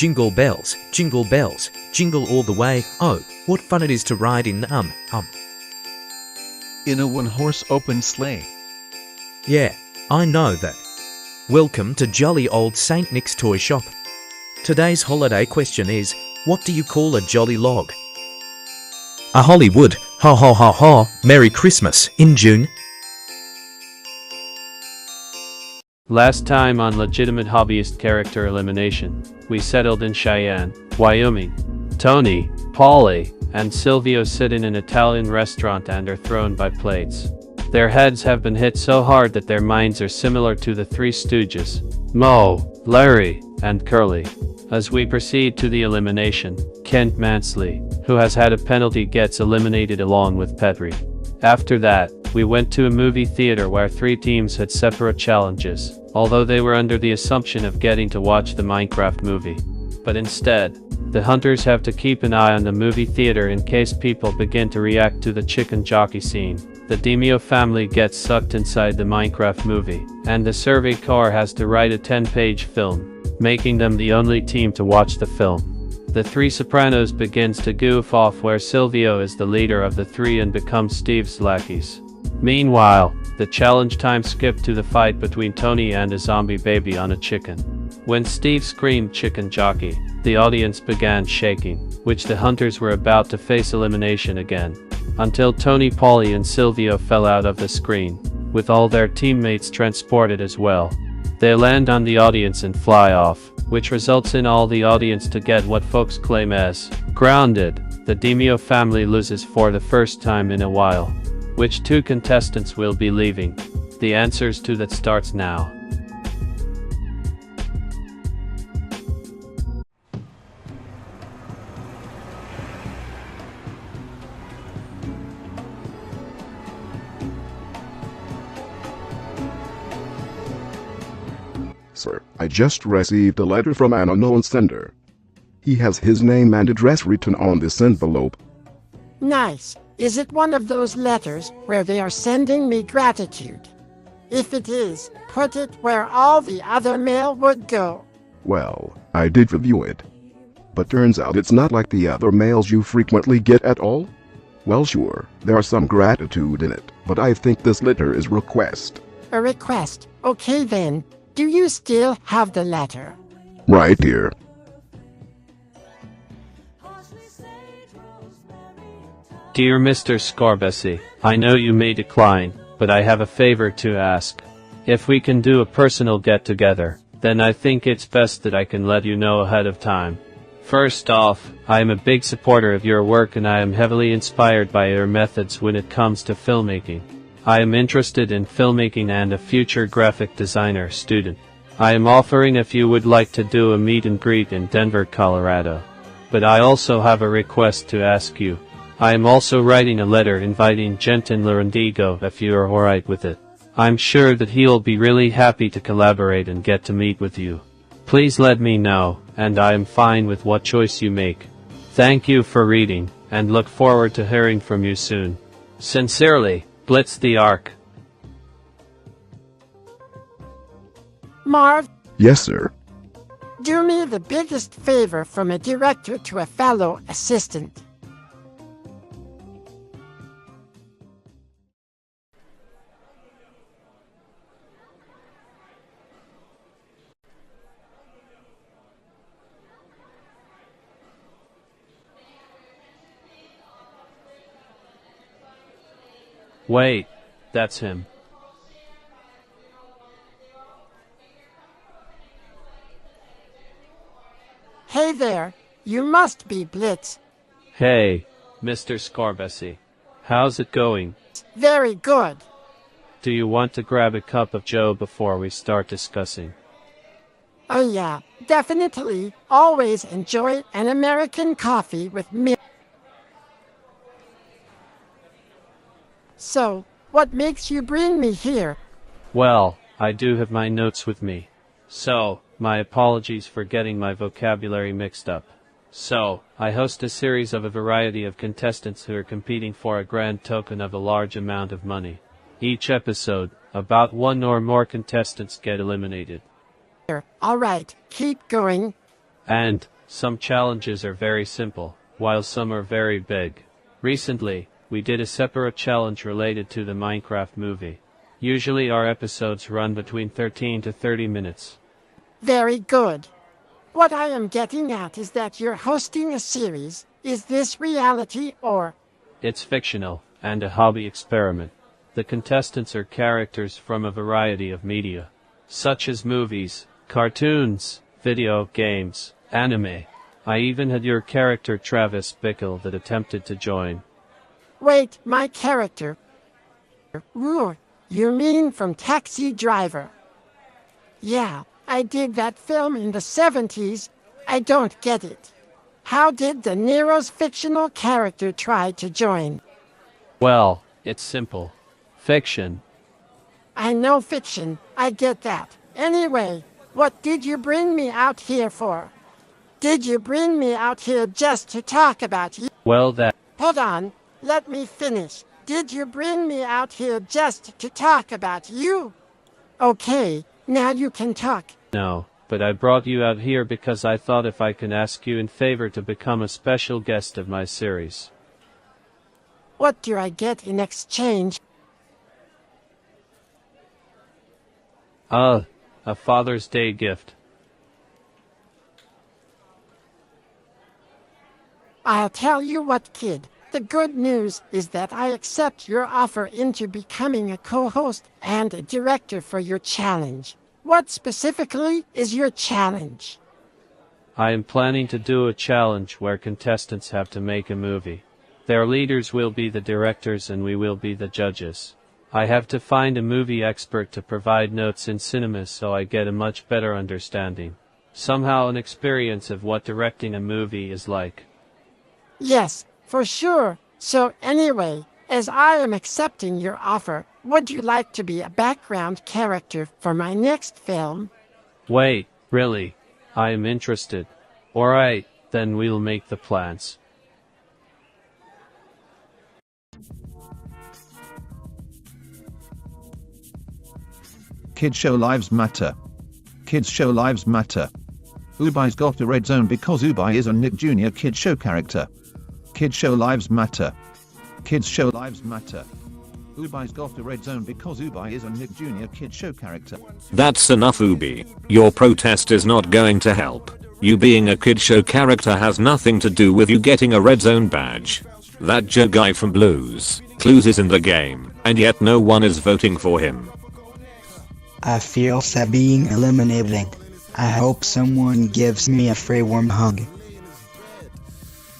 jingle bells, jingle all the way. Oh, what fun it is to ride in in a one-horse open sleigh. Yeah, I know that. Welcome to jolly old St. Nick's toy shop. Today's holiday question is, what do you call a jolly log? A Hollywood, ha ha ha ha, Merry Christmas, in June. Last time on Legitimate Hobbyist Character Elimination, we settled in Cheyenne, Wyoming. Tony, Paulie, and Silvio sit in an Italian restaurant and are thrown by plates. Their heads have been hit so hard that their minds are similar to the Three Stooges, Moe, Larry, and Curly. As we proceed to the elimination, Kent Mansley, who has had a penalty, gets eliminated along with Petrie. After that, we went to a movie theater where 3 teams had separate challenges, although they were under the assumption of getting to watch the Minecraft movie. But instead, the hunters have to keep an eye on the movie theater in case people begin to react to the chicken jockey scene. The Demio family gets sucked inside the Minecraft movie, and the Survey Corps has to write a 10-page film, making them the only team to watch the film. The Three Sopranos begins to goof off where Silvio is the leader of the 3 and becomes Steve's lackeys. Meanwhile, the challenge time skipped to the fight between Tony and a zombie baby on a chicken. When Steve screamed "chicken jockey," the audience began shaking, which the hunters were about to face elimination again, until Tony, Paulie, and Silvio fell out of the screen, with all their teammates transported as well. They land on the audience and fly off, which results in all the audience to get what folks claim as grounded. The Demio family loses for the first time in a while. Which 2 contestants will be leaving? The answers to that starts now. Sir, I just received a letter from an unknown sender. He has his name and address written on this envelope. Nice. Is it one of those letters where they are sending me gratitude? If it is, put it where all the other mail would go. Well, I did review it. But turns out it's not like the other mails you frequently get at all. Well, sure, there's some gratitude in it, but I think this letter is a request. A request? Okay then. Do you still have the letter? Right here. Dear Mr. Scorbesi, I know you may decline, but I have a favor to ask. If we can do a personal get-together, then I think it's best that I can let you know ahead of time. First off, I am a big supporter of your work and I am heavily inspired by your methods when it comes to filmmaking. I am interested in filmmaking and a future graphic designer student. I am offering if you would like to do a meet and greet in Denver, Colorado. But I also have a request to ask you. I am also writing a letter inviting Jenton Larendigo if you are alright with it. I'm sure that he'll be really happy to collaborate and get to meet with you. Please let me know, and I am fine with what choice you make. Thank you for reading, and look forward to hearing from you soon. Sincerely, Blitz the Ark. Marv, Yes, sir. do me the biggest favor from a director to a fellow assistant. Wait, that's him. Hey there, you must be Blitz. Hey, Mr. Scorbesi. How's it going? Very good. Do you want to grab a cup of joe before we start discussing? Oh yeah, definitely. Always enjoy an American coffee with milk. So, what makes you bring me here? Well, I do have my notes with me. So, my apologies for getting my vocabulary mixed up. So, I host a series of a variety of contestants who are competing for a grand token of a large amount of money. Each episode, about 1 or more contestants get eliminated. All right, keep going. And some challenges are very simple, while some are very big. Recently, we did a separate challenge related to the Minecraft movie. Usually our episodes run between 13 to 30 minutes. Very good. What I am getting at is that you're hosting a series. Is this reality or? It's fictional, and a hobby experiment. The contestants are characters from a variety of media, such as movies, cartoons, video games, anime. I even had your character Travis Bickle that attempted to join. Wait, my character? Ooh, you mean from Taxi Driver? Yeah, I did that film in the 70s. I don't get it. How did De Niro's fictional character try to join? Well, it's simple. Fiction. I know fiction, I get that. Anyway, what did you bring me out here for? Did you bring me out here just to talk about you? Well, that. Hold on, let me finish. Did you bring me out here just to talk about you? Okay, now you can talk. No, but I brought you out here because I thought if I can ask you in favor to become a special guest of my series. What do I get in exchange? A Father's Day gift. I'll tell you what, kid. The good news is that I accept your offer into becoming a co-host and a director for your challenge. What specifically is your challenge? I am planning to do a challenge where contestants have to make a movie. Their leaders will be the directors and we will be the judges. I have to find a movie expert to provide notes in cinema so I get a much better understanding. Somehow an experience of what directing a movie is like. Yes, for sure. So anyway, as I am accepting your offer, would you like to be a background character for my next film? Wait, really? I am interested. Alright, then we'll make the plans. Kids show lives matter. Kids show lives matter. Ubai's got a red zone because Ubai is a Nick Jr. Kid show character. Kids show lives matter. Kids show lives matter. Ubai's got a red zone because Ubai is a Nick Jr. Kid show character. That's enough, Ubi. Your protest is not going to help. You being a kid show character has nothing to do with you getting a red zone badge. That Joe guy from Blues Clues is in the game, and yet no one is voting for him. I feel sad being eliminated. I hope someone gives me a free warm hug.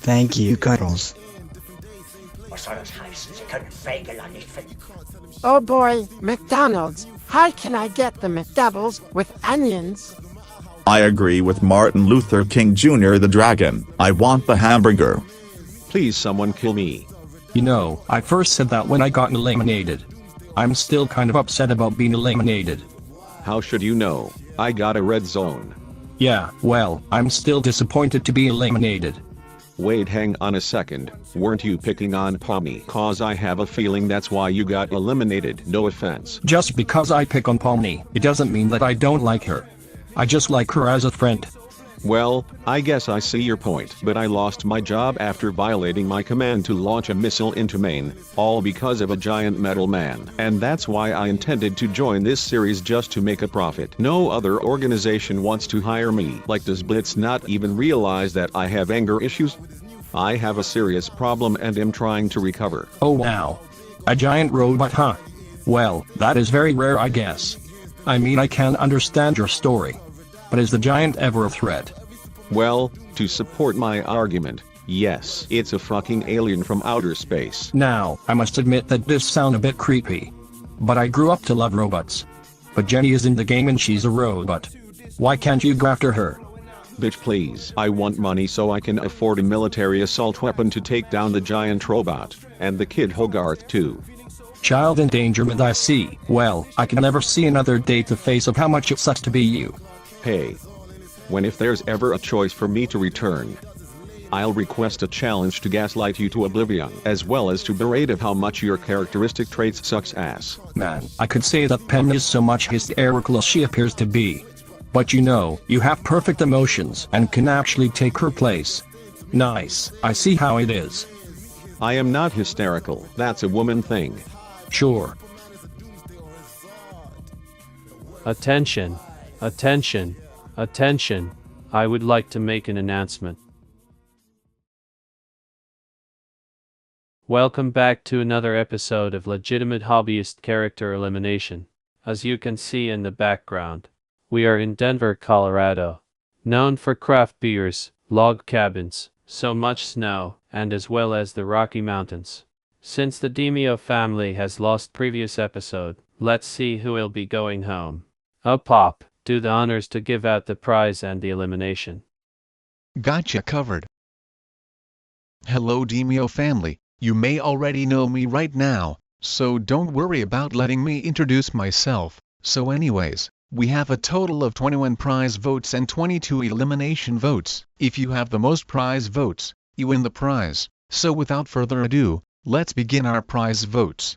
Thank you, Cuddles. Oh boy, McDonald's. How can I get the McDoubles with onions? I agree with Martin Luther King Jr. the Dragon. I want the hamburger. Please someone kill me. You know, I first said that when I got eliminated. I'm still kind of upset about being eliminated. How should you know? I got a red zone. Yeah, well, I'm still disappointed to be eliminated. Wait, hang on a second. Weren't you picking on Pommy? Cause I have a feeling that's why you got eliminated. No offense. Just because I pick on Pommy, it doesn't mean that I don't like her. I just like her as a friend. Well, I guess I see your point, but I lost my job after violating my command to launch a missile into Maine, all because of a giant metal man. And that's why I intended to join this series just to make a profit. No other organization wants to hire me. Like, does Blitz not even realize that I have anger issues? I have a serious problem and am trying to recover. Oh wow. A giant robot, huh? Well, that is very rare, I guess. I mean, I can understand your story. But is the giant ever a threat? Well, to support my argument, yes, it's a fucking alien from outer space. Now, I must admit that this sounds a bit creepy. But I grew up to love robots. But Jenny is in the game and she's a robot. Why can't you go after her? Bitch, please. I want money so I can afford a military assault weapon to take down the giant robot, and the kid Hogarth too. Child endangerment, I see. Well, I can never see another day to face of how much it sucks to be you. Hey. When if there's ever a choice for me to return, I'll request a challenge to gaslight you to oblivion, as well as to berate of how much your characteristic traits sucks ass. Man, I could say that Pen is so much hysterical as she appears to be. But you know, you have perfect emotions and can actually take her place. Nice, I see how it is. I am not hysterical, that's a woman thing. Sure. Attention, attention, attention. I would like to make an announcement. Welcome back to another episode of Legitimate Hobbyist Character Elimination. As you can see in the background, we are in Denver, Colorado, known for craft beers, log cabins, so much snow, and as well as the Rocky Mountains. Since the Demio family has lost previous episode, let's see who will be going home. Pop, do the honors to give out the prize and the elimination. Gotcha covered. Hello Demio family, you may already know me right now, so don't worry about letting me introduce myself. So anyways, we have a total of 21 prize votes and 22 elimination votes. If you have the most prize votes, you win the prize. So without further ado, let's begin our prize votes.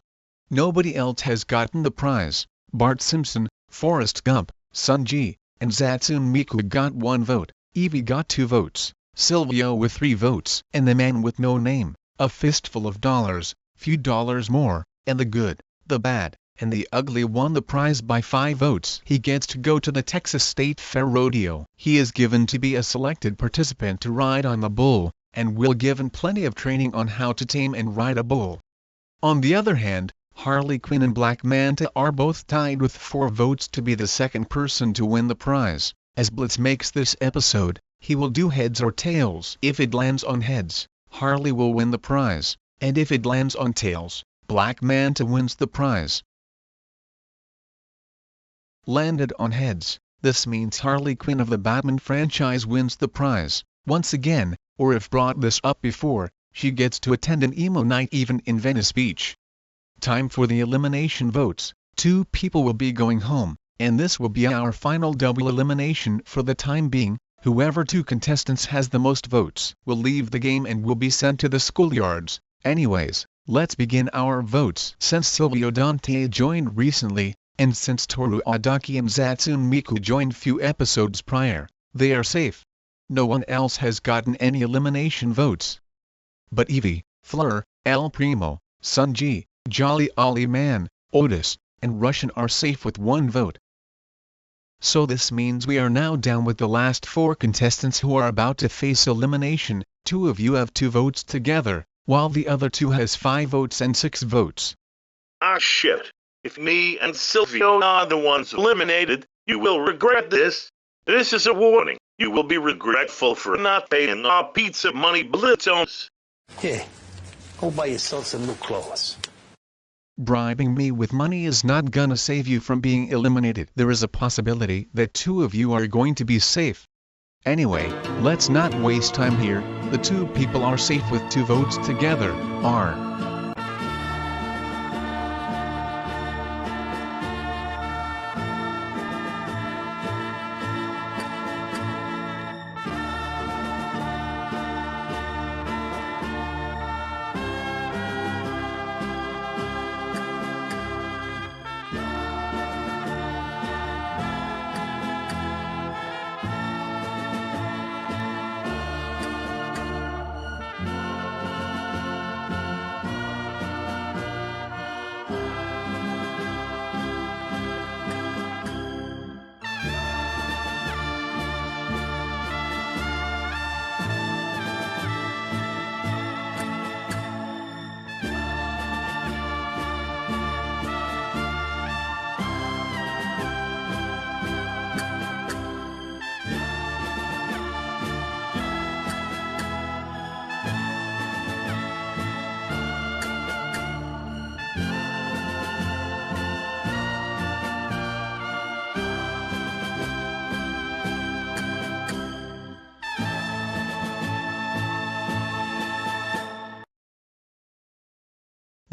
Nobody else has gotten the prize. Bart Simpson, Forrest Gump, Sunji, and Zatsune Miku got 1 vote, Evie got 2 votes, Silvio with 3 votes, and the man with no name, a fistful of dollars, few dollars more, and the good, the bad, and the ugly won the prize by 5 votes. He gets to go to the Texas State Fair Rodeo. He is given to be a selected participant to ride on the bull, and will given plenty of training on how to tame and ride a bull. On the other hand, Harley Quinn and Black Manta are both tied with 4 votes to be the second person to win the prize. As Blitz makes this episode, he will do heads or tails. If it lands on heads, Harley will win the prize, and if it lands on tails, Black Manta wins the prize. Landed on heads, this means Harley Quinn of the Batman franchise wins the prize, once again, or if brought this up before, she gets to attend an emo night even in Venice Beach. Time for the elimination votes. 2 people will be going home, and this will be our final double elimination for the time being. Whoever 2 contestants has the most votes will leave the game and will be sent to the schoolyards. Anyways, let's begin our votes. Since Silvio Dante joined recently, and since Toru Adaki and Zatsune Miku joined few episodes prior, they are safe. No one else has gotten any elimination votes. But Evie, Fleur, El Primo, Sunji, Jolly Ollie Man, Otis, and Russian are safe with 1 vote. So this means we are now down with the last 4 contestants who are about to face elimination. 2 of you have 2 votes together, while the other 2 has 5 votes and 6 votes. Ah shit. If me and Silvio are the ones eliminated, you will regret this. This is a warning. You will be regretful for not paying our pizza money Blitzons. Here, go buy yourself some new clothes. Bribing me with money is not gonna save you from being eliminated. There is a possibility that 2 of you are going to be safe. Anyway, let's not waste time here. The 2 people are safe with 2 votes together, are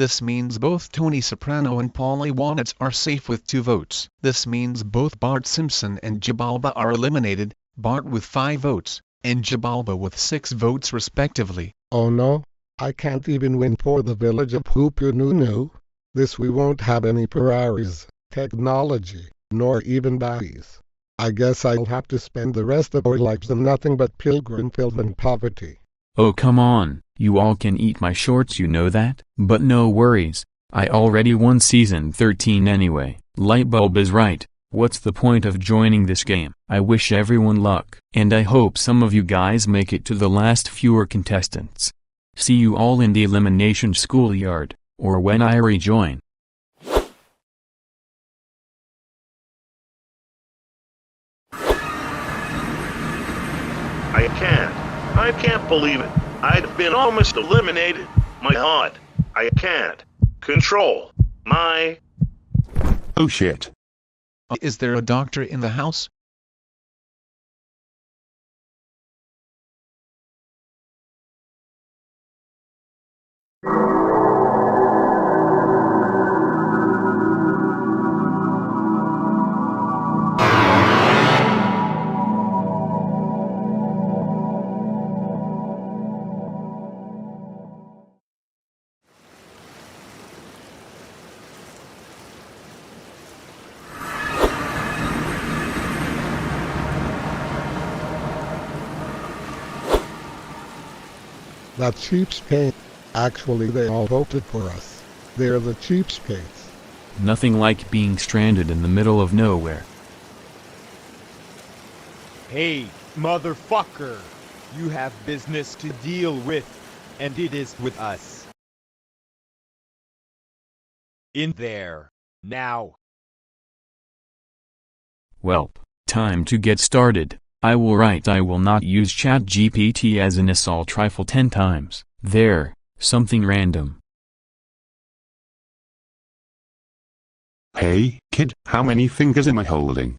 This means both Tony Soprano and Paulie Walnuts are safe with 2 votes. This means both Bart Simpson and Jabalba are eliminated, Bart with 5 votes, and Jabalba with 6 votes respectively. Oh no, I can't even win for the village of Hoopununu. This we won't have any Ferraris, technology, nor even baddies. I guess I'll have to spend the rest of our lives in nothing but pilgrim filth and poverty. Oh come on, you all can eat my shorts, you know that? But no worries, I already won season 13 anyway. Lightbulb is right, what's the point of joining this game? I wish everyone luck, and I hope some of you guys make it to the last fewer contestants. See you all in the elimination schoolyard, or when I rejoin. I can't believe it. I've been almost eliminated. My heart. I can't control my... Oh shit. Is there a doctor in the house? That cheapskate. Actually, they all voted for us. They're the cheapskates. Nothing like being stranded in the middle of nowhere. Hey, motherfucker! You have business to deal with, and it is with us. In there. Now. Welp, time to get started. I will not use ChatGPT as an assault rifle 10 times. There, something random. Hey, kid, how many fingers am I holding?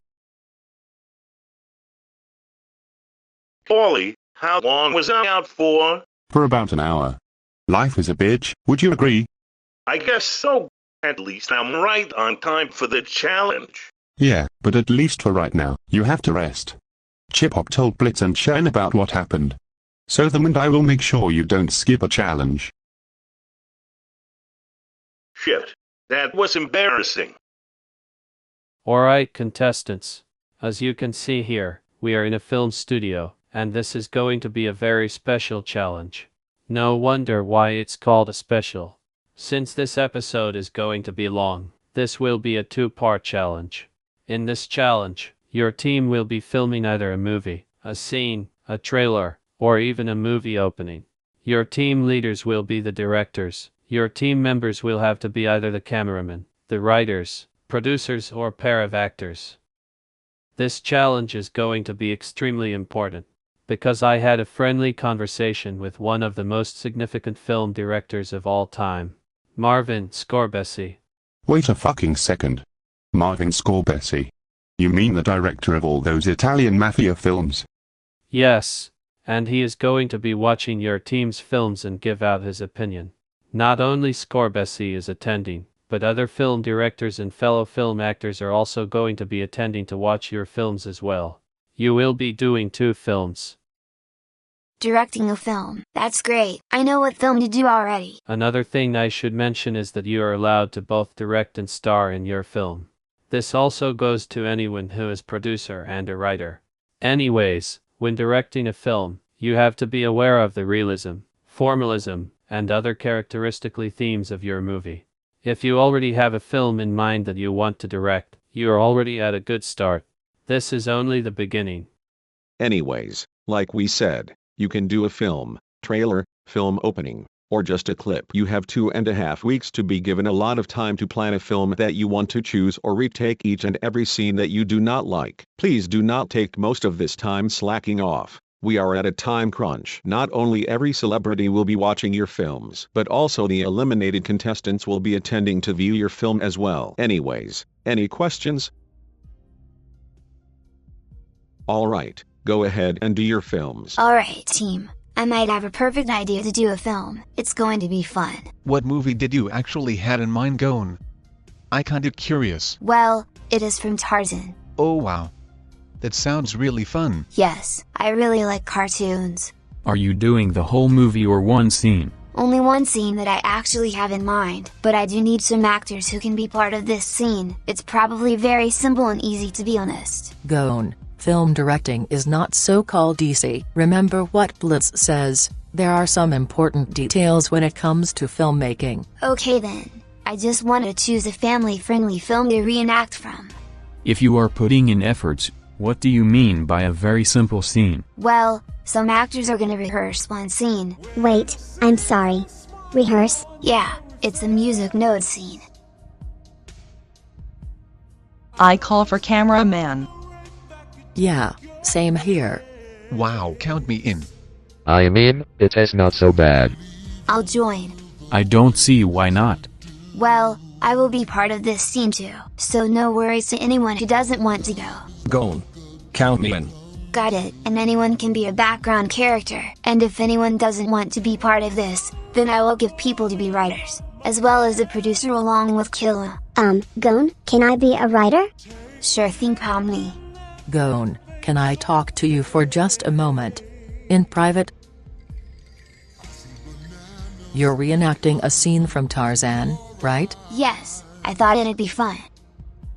Paulie, how long was I out for? For about an hour. Life is a bitch, would you agree? I guess so. At least I'm right on time for the challenge. Yeah, but at least for right now, you have to rest. Chip-Hop told Blitz and Shane about what happened. So them and I will make sure you don't skip a challenge. Shit, that was embarrassing. Alright contestants, as you can see here, we are in a film studio, and this is going to be a very special challenge. No wonder why it's called a special. Since this episode is going to be long, this will be a two-part challenge. In this challenge, your team will be filming either a movie, a scene, a trailer, or even a movie opening. Your team leaders will be the directors. Your team members will have to be either the cameraman, the writers, producers, or pair of actors. This challenge is going to be extremely important, because I had a friendly conversation with one of the most significant film directors of all time, Marvin Scorbesi. Wait a fucking second. Marvin Scorbesi. You mean the director of all those Italian mafia films? Yes, and he is going to be watching your team's films and give out his opinion. Not only Scorbesi is attending, but other film directors and fellow film actors are also going to be attending to watch your films as well. You will be doing 2 films. Directing a film, that's great. I know what film to do already. Another thing I should mention is that you are allowed to both direct and star in your film. This also goes to anyone who is producer and a writer. Anyways, when directing a film, you have to be aware of the realism, formalism, and other characteristically themes of your movie. If you already have a film in mind that you want to direct, you are already at a good start. This is only the beginning. Anyways, like we said, you can do a film, trailer, film opening, or just a clip. You have 2.5 weeks to be given a lot of time to plan a film that you want to choose or retake each and every scene that you do not like. Please do not take most of this time slacking off. We are at a time crunch. Not only every celebrity will be watching your films, but also the eliminated contestants will be attending to view your film as well. Anyways, any questions? Alright, go ahead and do your films. Alright team, I might have a perfect idea to do a film. It's going to be fun. What movie did you actually had in mind, Gone? I kinda curious. Well, it is from Tarzan. Oh wow. That sounds really fun. Yes, I really like cartoons. Are you doing the whole movie or one scene? only one scene that I actually have in mind, but I do need some actors who can be part of this scene. It's probably very simple and easy, to be honest. Gone. Film directing is not so-called easy. Remember what Blitz says, there are some important details when it comes to filmmaking. Okay then. I just want to choose a family-friendly film to reenact from. If you are putting in efforts, what do you mean by a very simple scene? Well, some actors are gonna rehearse one scene. Wait, I'm sorry. Rehearse? Yeah, it's a music note scene. I call for cameraman. Yeah, same here. Wow, count me in. I am in, it is not so bad. I'll join. I don't see why not. Well, I will be part of this scene too, so no worries to anyone who doesn't want to go. Gone. Count me in. Got it, and anyone can be a background character, and if anyone doesn't want to be part of this, then I will give people to be writers, as well as a producer along with Killa. Gone, can I be a writer? Sure thing, Pomni. Gone, can I talk to you for just a moment? In private? You're reenacting a scene from Tarzan, right? Yes, I thought it'd be fun.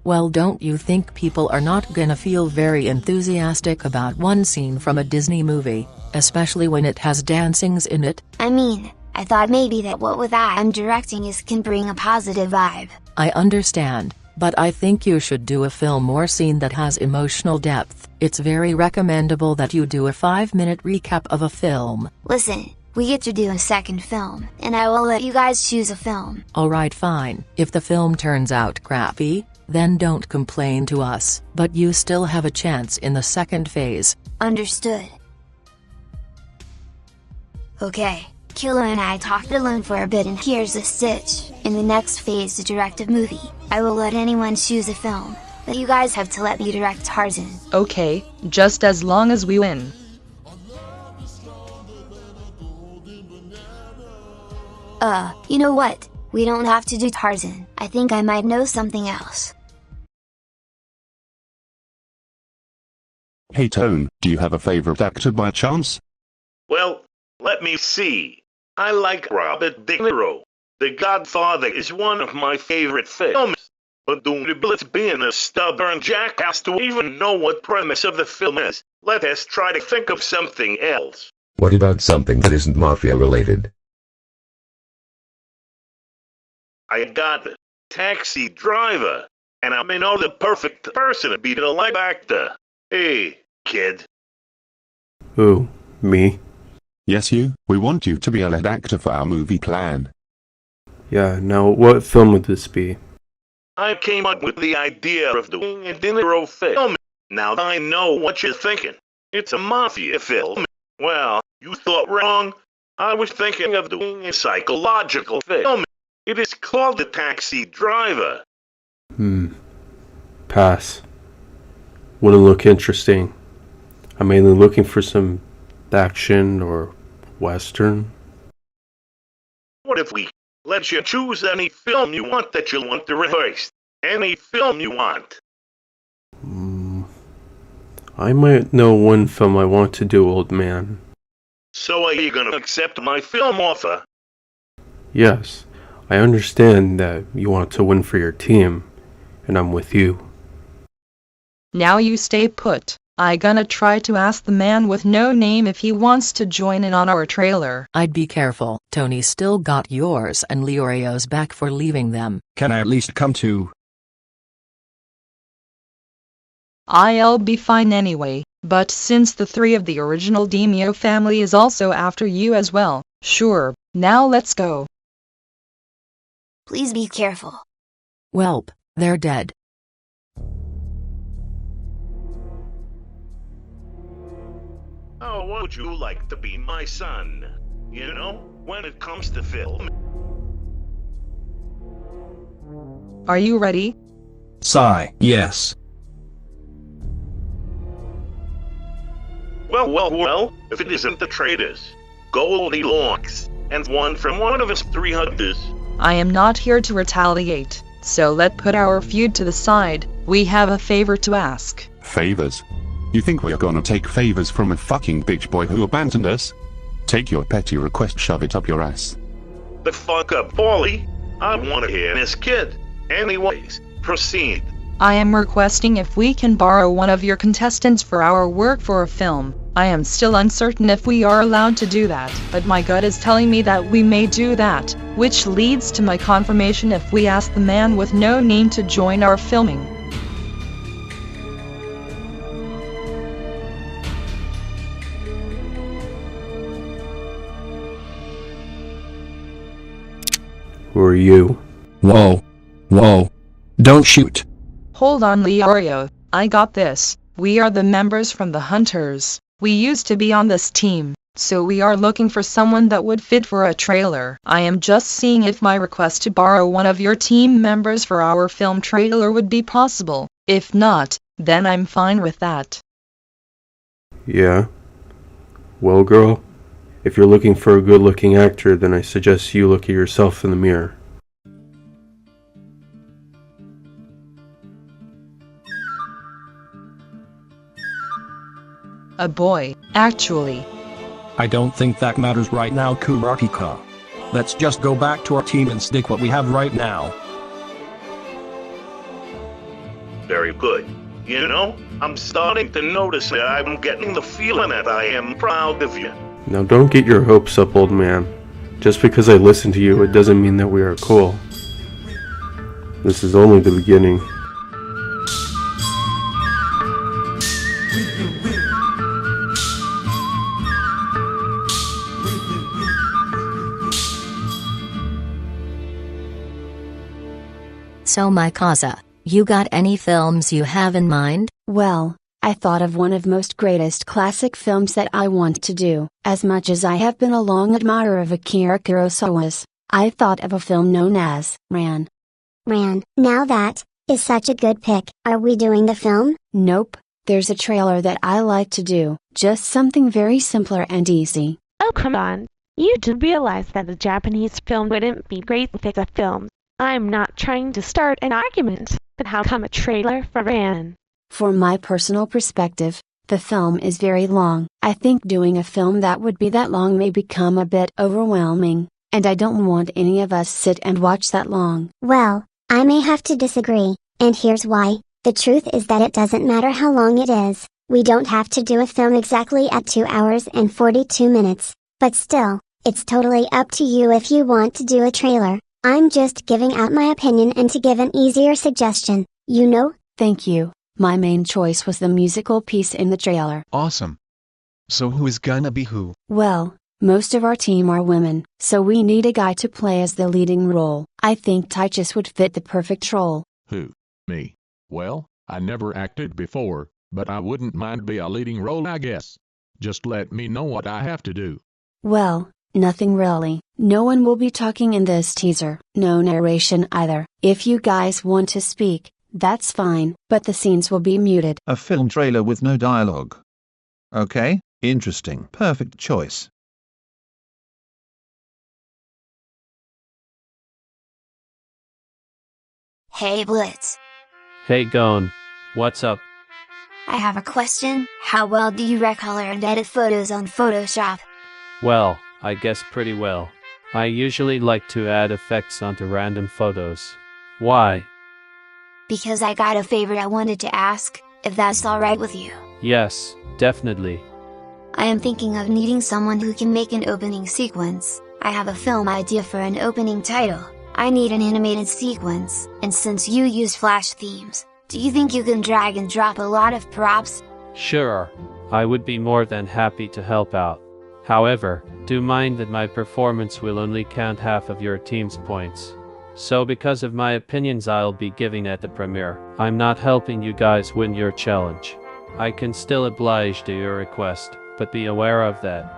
Well, don't you think people are not gonna feel very enthusiastic about one scene from a Disney movie, especially when it has dancings in it? I mean, I thought maybe that what with I'm directing can bring a positive vibe. I understand, but I think you should do a film or scene that has emotional depth. It's very recommendable that you do a 5-minute recap of a film. Listen, we get to do a second film, and I will let you guys choose a film. Alright, fine. If the film turns out crappy, then don't complain to us, but you still have a chance in the second phase. Understood. Okay, Killa and I talked alone for a bit, and here's the stitch. In the next phase to direct a movie, I will let anyone choose a film, but you guys have to let me direct Tarzan. Okay, just as long as we win. You know what? We don't have to do Tarzan. I think I might know something else. Hey Tone, do you have a favorite actor by chance? Well, let me see. I like Robert De Niro. The Godfather is one of my favorite films. But don't Blitz being a stubborn jackass to even know what premise of the film is. Let us try to think of something else. What about something that isn't mafia related? I got it. Taxi Driver. And I may know the perfect person to be the live actor. Hey, kid. Who? Me? Yes, you. We want you to be a lead actor for our movie plan. Yeah, now what film would this be? I came up with the idea of doing a De Niro film. Now I know what you're thinking. It's a mafia film. Well, you thought wrong. I was thinking of doing a psychological film. It is called The Taxi Driver. Pass. Wouldn't look interesting. I'm mainly looking for some action or western. What if we let you choose any film you want that you want to rehearse? Any film you want. I might know one film I want to do, old man. So are you gonna accept my film offer? Yes, I understand that you want to win for your team, and I'm with you. Now you stay put. I gonna try to ask the man with no name if he wants to join in on our trailer. I'd be careful. Tony still got yours and Leorio's back for leaving them. Can I at least come to? I'll be fine anyway, but since the three of the original Demio family is also after you as well, sure, now let's go. Please be careful. Welp, they're dead. Oh, would you like to be my son? You know, when it comes to film. Are you ready? Sigh, yes. Well, if it isn't the traitors, Goldilocks, and one from one of us 3 hunters. I am not here to retaliate, so let's put our feud to the side. We have a favor to ask. Favors? You think we're gonna take favors from a fucking bitch boy who abandoned us? Take your petty request, shove it up your ass. the fuck up, Paulie. I want to hear this kid. Anyways, proceed. I am requesting if we can borrow one of your contestants for our work for a film. I am still uncertain if we are allowed to do that, but my gut is telling me that we may do that, which leads to my confirmation if we ask the man with no name to join our filming. Who are you? Whoa. Whoa. Don't shoot. Hold on, Leorio. I got this. We are the members from the Hunters. We used to be on this team, so we are looking for someone that would fit for a trailer. I am just seeing if my request to borrow one of your team members for our film trailer would be possible. If not, then I'm fine with that. Yeah? Well, girl, if you're looking for a good-looking actor, then I suggest you look at yourself in the mirror. A boy, actually. I don't think that matters right now, Kurapika. Let's just go back to our team and stick what we have right now. Very good. You know, I'm starting to notice that I'm getting the feeling that I am proud of you. Now don't get your hopes up, old man. Just because I listen to you, it doesn't mean that we are cool. This is only the beginning. So Mikasa, you got any films you have in mind? Well, I thought of one of most greatest classic films that I want to do. As much as I have been a long admirer of Akira Kurosawa's, I thought of a film known as Ran. Ran. Now that is such a good pick. Are we doing the film? Nope, there's a trailer that I like to do, just something very simpler and easy. Oh come on, you do realize that a Japanese film wouldn't be great with a film. I'm not trying to start an argument, but how come a trailer for Ran? From my personal perspective, the film is very long. I think doing a film that would be that long may become a bit overwhelming, and I don't want any of us sit and watch that long. Well, I may have to disagree, and here's why. The truth is that it doesn't matter how long it is. We don't have to do a film exactly at 2 hours and 42 minutes, but still, it's totally up to you if you want to do a trailer. I'm just giving out my opinion and to give an easier suggestion, you know? Thank you. My main choice was the musical piece in the trailer. Awesome. So who is gonna be who? Well, most of our team are women, so we need a guy to play as the leading role. I think Tychus would fit the perfect role. Who? Me. Well, I never acted before, but I wouldn't mind be a leading role, I guess. Just let me know what I have to do. Well, nothing really. No one will be talking in this teaser. No narration either. If you guys want to speak, that's fine, but the scenes will be muted. A film trailer with no dialogue. Okay, interesting. Perfect choice. Hey Blitz. Hey Gone. What's up? I have a question. How well do you recolor and edit photos on Photoshop? Well, I guess pretty well. I usually like to add effects onto random photos. Why? Because I got a favor I wanted to ask, if that's alright with you. Yes, definitely. I am thinking of needing someone who can make an opening sequence. I have a film idea for an opening title. I need an animated sequence, and since you use Flash themes, do you think you can drag and drop a lot of props? Sure, I would be more than happy to help out. However, do mind that my performance will only count half of your team's points. So because of my opinions I'll be giving at the premiere, I'm not helping you guys win your challenge. I can still oblige to your request, but be aware of that.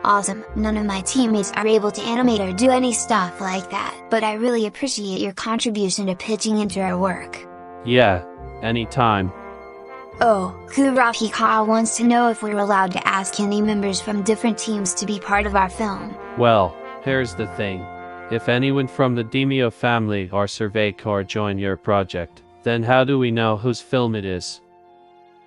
Awesome, none of my teammates are able to animate or do any stuff like that, but I really appreciate your contribution to pitching into our work. Yeah, anytime. Oh, Kurapika wants to know if we're allowed to ask any members from different teams to be part of our film. Well, here's the thing. If anyone from the Demio family or Survey Corps join your project, then how do we know whose film it is?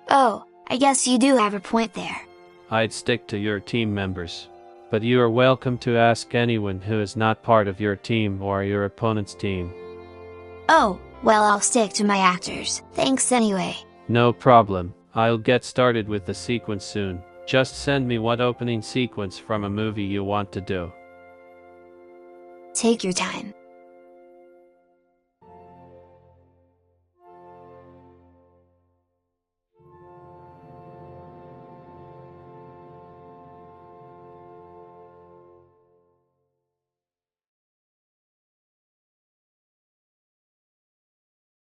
Oh, I guess you do have a point there. I'd stick to your team members. but you are welcome to ask anyone who is not part of your team or your opponent's team. Oh, well, I'll stick to my actors. Thanks anyway. No problem. I'll get started with the sequence soon. Just send me what opening sequence from a movie you want to do. Take your time.